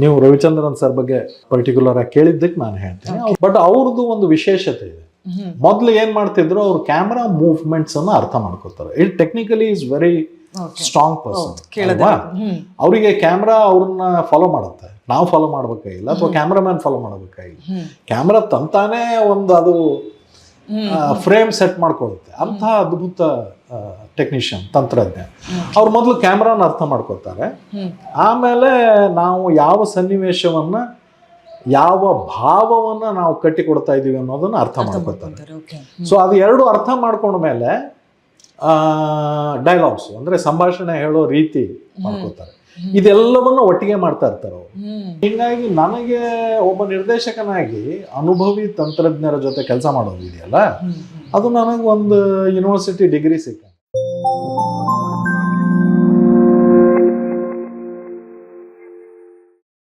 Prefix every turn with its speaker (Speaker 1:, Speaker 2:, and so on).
Speaker 1: ನೀವು ರವಿಚಂದ್ರನ್ ಸರ್ ಬಗ್ಗೆ ಪರ್ಟಿಕ್ಯುಲರ್ ಆಗಿ ಕೇಳಿದ್ದಕ್ಕೆ ನಾನು ಹೇಳ್ತೀನಿ. ಬಟ್ ಅವ್ರದ್ದು ಒಂದು ವಿಶೇಷತೆ ಇದೆ. ಮೊದಲು ಏನ್ ಮಾಡ್ತಿದ್ರು, ಅವ್ರು ಕ್ಯಾಮ್ರಾ ಮೂವ್ಮೆಂಟ್ಸ್ ಅನ್ನ ಅರ್ಥ ಮಾಡ್ಕೋತಾರೆ. It technically is very strong person ಅಲ್ವಾ. ಅವರಿಗೆ ಕ್ಯಾಮ್ರಾ ಅವ್ರನ್ನ ಫಾಲೋ ಮಾಡುತ್ತೆ, ನಾವು ಫಾಲೋ ಮಾಡ್ಬೇಕಾಗಿಲ್ಲ, ಅಥವಾ ಕ್ಯಾಮ್ರಾಮ್ಯಾನ್ ಫಾಲೋ ಮಾಡ್ಬೇಕಾಗಿಲ್ಲ. ಕ್ಯಾಮ್ರಾ ತಂತಾನೆ ಒಂದು ಅದು ಫ್ರೇಮ್ ಸೆಟ್ ಮಾಡ್ಕೊಳ್ಳುತ್ತೆ. ಅಂಥ ಅದ್ಭುತ ಟೆಕ್ನಿಷಿಯನ್, ತಂತ್ರಜ್ಞ. ಅವ್ರು ಮೊದಲು ಕ್ಯಾಮ್ರಾನ ಅರ್ಥ ಮಾಡ್ಕೋತಾರೆ, ಆಮೇಲೆ ನಾವು ಯಾವ ಸನ್ನಿವೇಶವನ್ನ, ಯಾವ ಭಾವವನ್ನ ನಾವು ಕಟ್ಟಿ ಕೊಡ್ತಾ ಇದೀವಿ ಅನ್ನೋದನ್ನ ಅರ್ಥ ಮಾಡ್ಕೋತಾರೆ. ಸೊ ಅದು ಎರಡು ಅರ್ಥ ಮಾಡ್ಕೊಂಡ್ಮೇಲೆ ಡೈಲಾಗ್ಸ್ ಅಂದ್ರೆ ಸಂಭಾಷಣೆ ಹೇಳೋ ರೀತಿ ಮಾಡ್ಕೋತಾರೆ. ಇದೆಲ್ಲವನ್ನು ಒಟ್ಟಿಗೆ ಮಾಡ್ತಾ ಇರ್ತಾರೆ ಅವರು. ಹೀಗಾಗಿ ನನಗೆ ಒಬ್ಬ ನಿರ್ದೇಶಕನಾಗಿ ಅನುಭವಿ ತಂತ್ರಜ್ಞರ ಜೊತೆ ಕೆಲಸ ಮಾಡೋದು ಇದೆಯಲ್ಲ, ಅದು ನನಗೆ ಒಂದು ಯೂನಿವರ್ಸಿಟಿ ಡಿಗ್ರಿ ಸಿಕ್ಕ